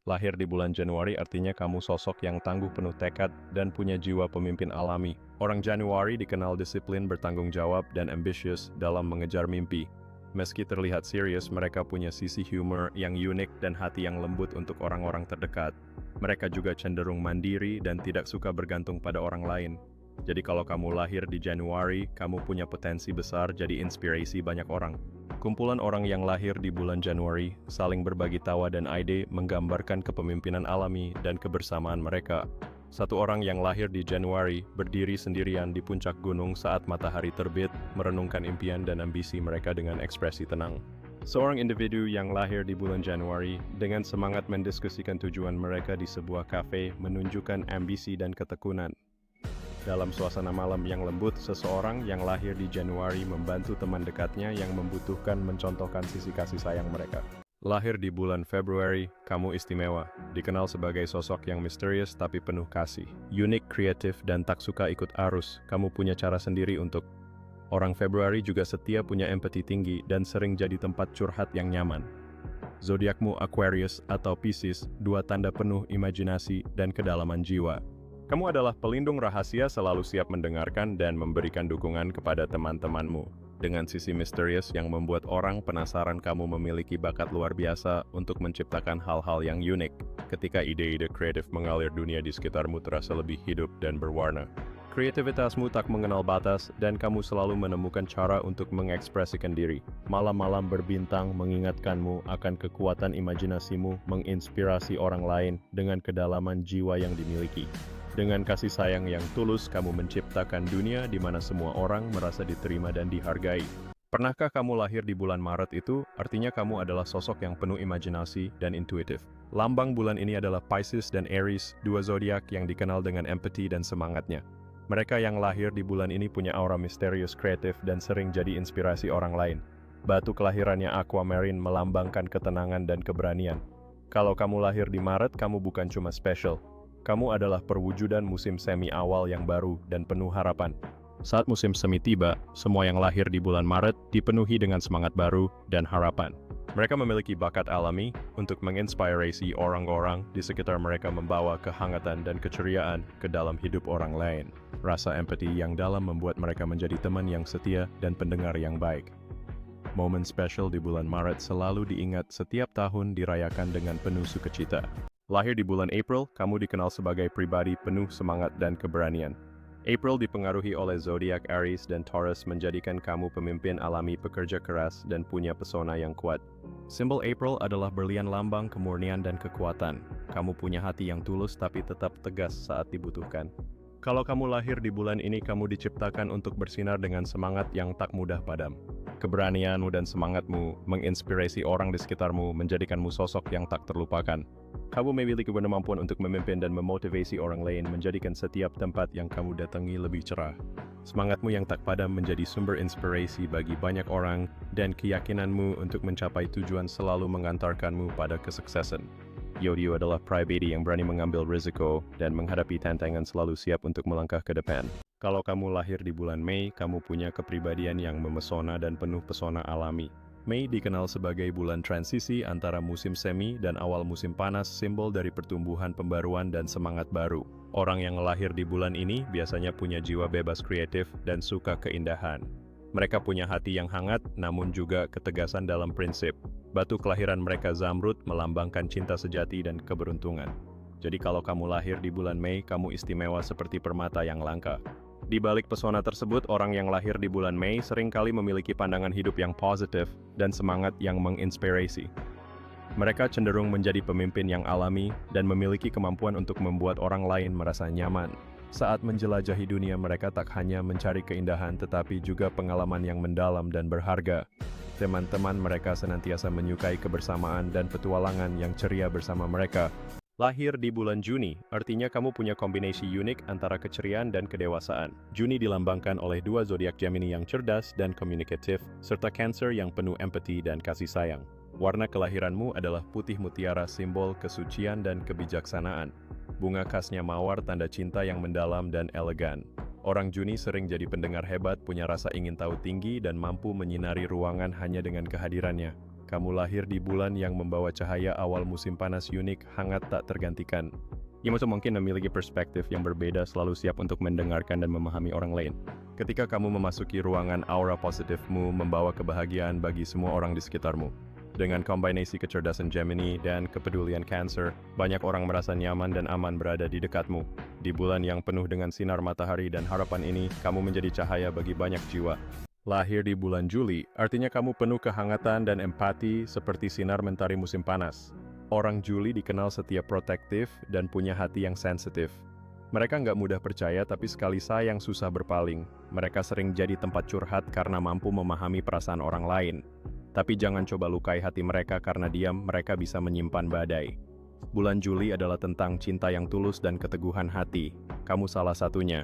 Lahir di bulan Januari artinya kamu sosok yang tangguh, penuh tekad, dan punya jiwa pemimpin alami. Orang Januari dikenal disiplin, bertanggung jawab, dan ambisius dalam mengejar mimpi. Meski terlihat serius, mereka punya sisi humor yang unik dan hati yang lembut untuk orang-orang terdekat. Mereka juga cenderung mandiri dan tidak suka bergantung pada orang lain. Jadi kalau kamu lahir di Januari, kamu punya potensi besar jadi inspirasi banyak orang. Kumpulan orang yang lahir di bulan Januari saling berbagi tawa dan ide, menggambarkan kepemimpinan alami dan kebersamaan mereka. Satu orang yang lahir di Januari berdiri sendirian di puncak gunung saat matahari terbit, merenungkan impian dan ambisi mereka dengan ekspresi tenang. Seorang individu yang lahir di bulan Januari dengan semangat mendiskusikan tujuan mereka di sebuah kafe menunjukkan ambisi dan ketekunan. Dalam suasana malam yang lembut, seseorang yang lahir di Januari membantu teman dekatnya yang membutuhkan mencontohkan sisi kasih sayang mereka. Lahir di bulan Februari, kamu istimewa. Dikenal sebagai sosok yang misterius tapi penuh kasih. Unik, kreatif, dan tak suka ikut arus. Kamu punya cara sendiri untuk. Orang Februari juga setia, punya empati tinggi, dan sering jadi tempat curhat yang nyaman. Zodiakmu Aquarius atau Pisces, dua tanda penuh imajinasi dan kedalaman jiwa. Kamu adalah pelindung rahasia, selalu siap mendengarkan dan memberikan dukungan kepada teman-temanmu. Dengan sisi misterius yang membuat orang penasaran, kamu memiliki bakat luar biasa untuk menciptakan hal-hal yang unik. Ketika ide-ide kreatif mengalir, dunia di sekitarmu terasa lebih hidup dan berwarna. Kreativitasmu tak mengenal batas, dan kamu selalu menemukan cara untuk mengekspresikan diri. Malam-malam berbintang mengingatkanmu akan kekuatan imajinasimu, menginspirasi orang lain dengan kedalaman jiwa yang dimiliki. Dengan kasih sayang yang tulus, kamu menciptakan dunia di mana semua orang merasa diterima dan dihargai. Pernahkah kamu lahir di bulan Maret itu? Artinya kamu adalah sosok yang penuh imajinasi dan intuitif. Lambang bulan ini adalah Pisces dan Aries, dua zodiak yang dikenal dengan empati dan semangatnya. Mereka yang lahir di bulan ini punya aura misterius, kreatif, dan sering jadi inspirasi orang lain. Batu kelahirannya Aquamarine melambangkan ketenangan dan keberanian. Kalau kamu lahir di Maret, kamu bukan cuma spesial. Kamu adalah perwujudan musim semi awal yang baru dan penuh harapan. Saat musim semi tiba, semua yang lahir di bulan Maret dipenuhi dengan semangat baru dan harapan. Mereka memiliki bakat alami untuk menginspirasi orang-orang di sekitar mereka, membawa kehangatan dan keceriaan ke dalam hidup orang lain. Rasa empati yang dalam membuat mereka menjadi teman yang setia dan pendengar yang baik. Momen spesial di bulan Maret selalu diingat, setiap tahun dirayakan dengan penuh sukacita. Lahir di bulan April, kamu dikenal sebagai pribadi penuh semangat dan keberanian. April dipengaruhi oleh zodiak Aries dan Taurus, menjadikan kamu pemimpin alami, pekerja keras, dan punya pesona yang kuat. Simbol April adalah berlian, lambang kemurnian dan kekuatan. Kamu punya hati yang tulus tapi tetap tegas saat dibutuhkan. Kalau kamu lahir di bulan ini, kamu diciptakan untuk bersinar dengan semangat yang tak mudah padam. Keberanianmu dan semangatmu menginspirasi orang di sekitarmu, menjadikanmu sosok yang tak terlupakan. Kamu memiliki kemampuan untuk memimpin dan memotivasi orang lain, menjadikan setiap tempat yang kamu datangi lebih cerah. Semangatmu yang tak padam menjadi sumber inspirasi bagi banyak orang, dan keyakinanmu untuk mencapai tujuan selalu mengantarkanmu pada kesuksesan. Yodio adalah pribadi yang berani mengambil risiko dan menghadapi tantangan, selalu siap untuk melangkah ke depan. Kalau kamu lahir di bulan Mei, kamu punya kepribadian yang memesona dan penuh pesona alami. Mei dikenal sebagai bulan transisi antara musim semi dan awal musim panas, simbol dari pertumbuhan, pembaruan, dan semangat baru. Orang yang lahir di bulan ini biasanya punya jiwa bebas, kreatif, dan suka keindahan. Mereka punya hati yang hangat, namun juga ketegasan dalam prinsip. Batu kelahiran mereka Zamrud, melambangkan cinta sejati dan keberuntungan. Jadi kalau kamu lahir di bulan Mei, kamu istimewa seperti permata yang langka. Di balik pesona tersebut, orang yang lahir di bulan Mei seringkali memiliki pandangan hidup yang positif dan semangat yang menginspirasi. Mereka cenderung menjadi pemimpin yang alami dan memiliki kemampuan untuk membuat orang lain merasa nyaman. Saat menjelajahi dunia, mereka tak hanya mencari keindahan tetapi juga pengalaman yang mendalam dan berharga. Teman-teman mereka senantiasa menyukai kebersamaan dan petualangan yang ceria bersama mereka. Lahir di bulan Juni, artinya kamu punya kombinasi unik antara keceriaan dan kedewasaan. Juni dilambangkan oleh dua zodiak Gemini yang cerdas dan komunikatif, serta Cancer yang penuh empati dan kasih sayang. Warna kelahiranmu adalah putih mutiara, simbol kesucian dan kebijaksanaan. Bunga khasnya mawar, tanda cinta yang mendalam dan elegan. Orang Juni sering jadi pendengar hebat, punya rasa ingin tahu tinggi, dan mampu menyinari ruangan hanya dengan kehadirannya. Kamu lahir di bulan yang membawa cahaya awal musim panas unik, hangat tak tergantikan. Imoto mungkin memiliki perspektif yang berbeda, selalu siap untuk mendengarkan dan memahami orang lain. Ketika kamu memasuki ruangan, aura positifmu membawa kebahagiaan bagi semua orang di sekitarmu. Dengan kombinasi kecerdasan Gemini dan kepedulian Cancer, banyak orang merasa nyaman dan aman berada di dekatmu. Di bulan yang penuh dengan sinar matahari dan harapan ini, kamu menjadi cahaya bagi banyak jiwa. Lahir di bulan Juli, artinya kamu penuh kehangatan dan empati seperti sinar mentari musim panas. Orang Juli dikenal setia, protektif, dan punya hati yang sensitif. Mereka nggak mudah percaya, tapi sekali sayang susah berpaling. Mereka sering jadi tempat curhat karena mampu memahami perasaan orang lain. Tapi jangan coba lukai hati mereka karena diam, mereka bisa menyimpan badai. Bulan Juli adalah tentang cinta yang tulus dan keteguhan hati. Kamu salah satunya.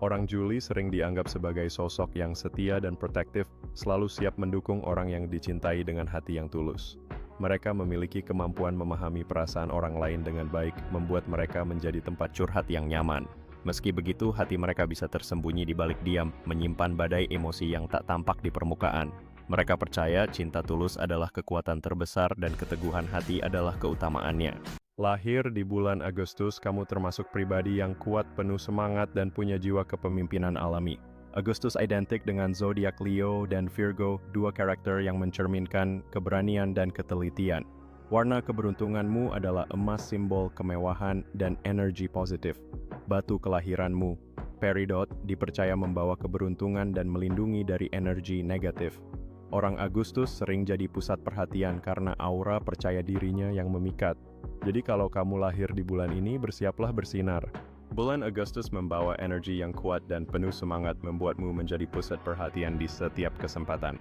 Orang Juli sering dianggap sebagai sosok yang setia dan protektif, selalu siap mendukung orang yang dicintai dengan hati yang tulus. Mereka memiliki kemampuan memahami perasaan orang lain dengan baik, membuat mereka menjadi tempat curhat yang nyaman. Meski begitu, hati mereka bisa tersembunyi di balik diam, menyimpan badai emosi yang tak tampak di permukaan. Mereka percaya cinta tulus adalah kekuatan terbesar dan keteguhan hati adalah keutamaannya. Lahir di bulan Agustus, kamu termasuk pribadi yang kuat, penuh semangat, dan punya jiwa kepemimpinan alami. Agustus identik dengan zodiak Leo dan Virgo, dua karakter yang mencerminkan keberanian dan ketelitian. Warna keberuntunganmu adalah emas, simbol kemewahan dan energi positif. Batu kelahiranmu, peridot, dipercaya membawa keberuntungan dan melindungi dari energi negatif. Orang Agustus sering jadi pusat perhatian karena aura percaya dirinya yang memikat. Jadi kalau kamu lahir di bulan ini, bersiaplah bersinar. Bulan Agustus membawa energi yang kuat dan penuh semangat, membuatmu menjadi pusat perhatian di setiap kesempatan.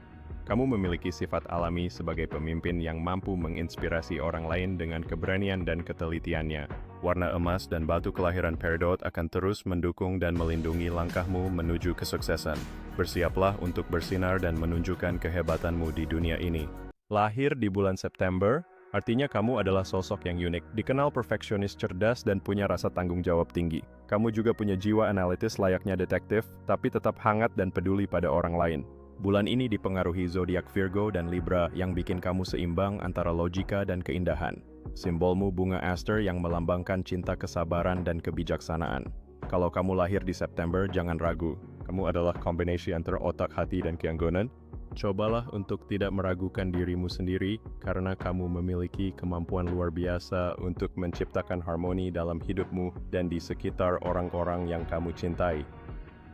Kamu memiliki sifat alami sebagai pemimpin yang mampu menginspirasi orang lain dengan keberanian dan ketelitiannya. Warna emas dan batu kelahiran peridot akan terus mendukung dan melindungi langkahmu menuju kesuksesan. Bersiaplah untuk bersinar dan menunjukkan kehebatanmu di dunia ini. Lahir di bulan September, artinya kamu adalah sosok yang unik, dikenal perfeksionis, cerdas, dan punya rasa tanggung jawab tinggi. Kamu juga punya jiwa analitis layaknya detektif, tapi tetap hangat dan peduli pada orang lain. Bulan ini dipengaruhi zodiak Virgo dan Libra yang bikin kamu seimbang antara logika dan keindahan. Simbolmu bunga aster yang melambangkan cinta, kesabaran, dan kebijaksanaan. Kalau kamu lahir di September, jangan ragu. Kamu adalah kombinasi antara otak, hati, dan keanggonan. Cobalah untuk tidak meragukan dirimu sendiri, karena kamu memiliki kemampuan luar biasa untuk menciptakan harmoni dalam hidupmu dan di sekitar orang-orang yang kamu cintai.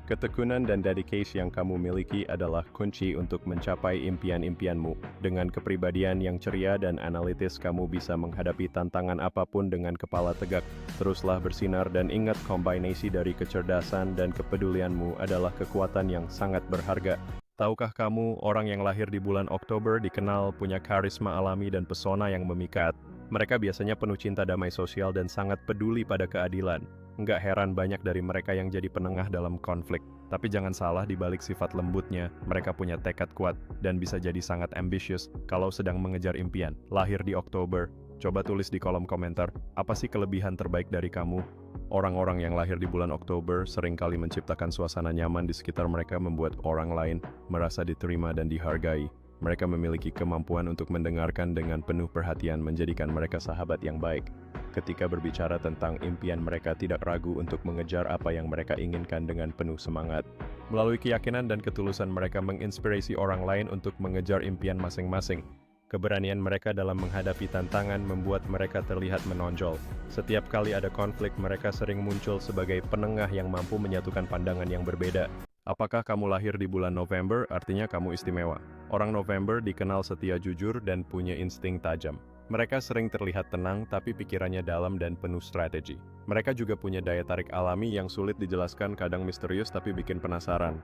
Ketekunan dan dedikasi yang kamu miliki adalah kunci untuk mencapai impian-impianmu. Dengan kepribadian yang ceria dan analitis, kamu bisa menghadapi tantangan apapun dengan kepala tegak. Teruslah bersinar dan ingat, kombinasi dari kecerdasan dan kepedulianmu adalah kekuatan yang sangat berharga. Tahukah kamu, orang yang lahir di bulan Oktober dikenal punya karisma alami dan pesona yang memikat. Mereka biasanya penuh cinta, damai sosial, dan sangat peduli pada keadilan. Nggak heran banyak dari mereka yang jadi penengah dalam konflik. Tapi jangan salah, di balik sifat lembutnya, mereka punya tekad kuat dan bisa jadi sangat ambisius kalau sedang mengejar impian. Lahir di Oktober, coba tulis di kolom komentar, apa sih kelebihan terbaik dari kamu? Orang-orang yang lahir di bulan Oktober seringkali menciptakan suasana nyaman di sekitar mereka, membuat orang lain merasa diterima dan dihargai. Mereka memiliki kemampuan untuk mendengarkan dengan penuh perhatian, menjadikan mereka sahabat yang baik. Ketika berbicara tentang impian, mereka tidak ragu untuk mengejar apa yang mereka inginkan dengan penuh semangat. Melalui keyakinan dan ketulusan, mereka menginspirasi orang lain untuk mengejar impian masing-masing. Keberanian mereka dalam menghadapi tantangan membuat mereka terlihat menonjol. Setiap kali ada konflik, mereka sering muncul sebagai penengah yang mampu menyatukan pandangan yang berbeda. Apakah kamu lahir di bulan November? Artinya kamu istimewa. Orang November dikenal setia, jujur, dan punya insting tajam. Mereka sering terlihat tenang, tapi pikirannya dalam dan penuh strategi. Mereka juga punya daya tarik alami yang sulit dijelaskan, kadang misterius tapi bikin penasaran.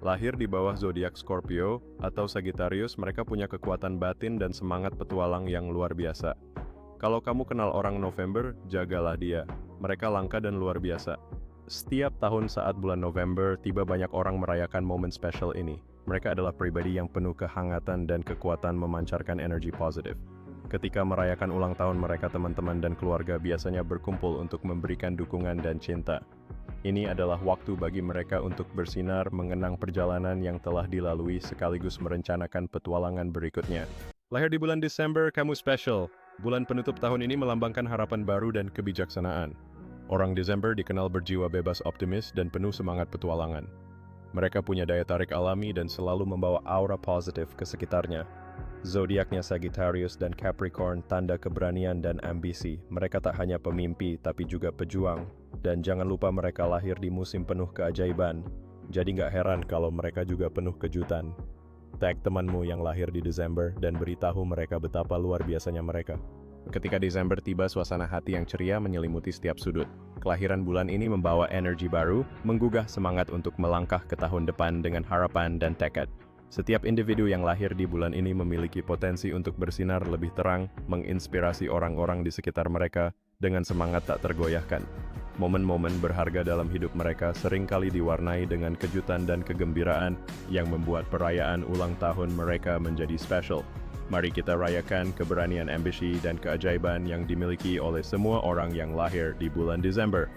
Lahir di bawah zodiak Scorpio atau Sagittarius, mereka punya kekuatan batin dan semangat petualang yang luar biasa. Kalau kamu kenal orang November, jagalah dia. Mereka langka dan luar biasa. Setiap tahun saat bulan November tiba, banyak orang merayakan momen spesial ini. Mereka adalah pribadi yang penuh kehangatan dan kekuatan, memancarkan energi positif. Ketika merayakan ulang tahun mereka, teman-teman dan keluarga biasanya berkumpul untuk memberikan dukungan dan cinta. Ini adalah waktu bagi mereka untuk bersinar, mengenang perjalanan yang telah dilalui, sekaligus merencanakan petualangan berikutnya. Lahir di bulan Desember, kamu spesial. Bulan penutup tahun ini melambangkan harapan baru dan kebijaksanaan. Orang Desember dikenal berjiwa bebas optimis dan penuh semangat petualangan. Mereka punya daya tarik alami dan selalu membawa aura positif ke sekitarnya. Zodiaknya Sagittarius dan Capricorn tanda keberanian dan ambisi. Mereka tak hanya pemimpi, tapi juga pejuang. Dan jangan lupa mereka lahir di musim penuh keajaiban. Jadi nggak heran kalau mereka juga penuh kejutan. Tag temanmu yang lahir di Desember dan beritahu mereka betapa luar biasanya mereka. Ketika Desember tiba, suasana hati yang ceria menyelimuti setiap sudut. Kelahiran bulan ini membawa energi baru, menggugah semangat untuk melangkah ke tahun depan dengan harapan dan tekad. Setiap individu yang lahir di bulan ini memiliki potensi untuk bersinar lebih terang, menginspirasi orang-orang di sekitar mereka dengan semangat tak tergoyahkan. Momen-momen berharga dalam hidup mereka seringkali diwarnai dengan kejutan dan kegembiraan yang membuat perayaan ulang tahun mereka menjadi spesial. Mari kita rayakan keberanian, ambisi, dan keajaiban yang dimiliki oleh semua orang yang lahir di bulan Desember.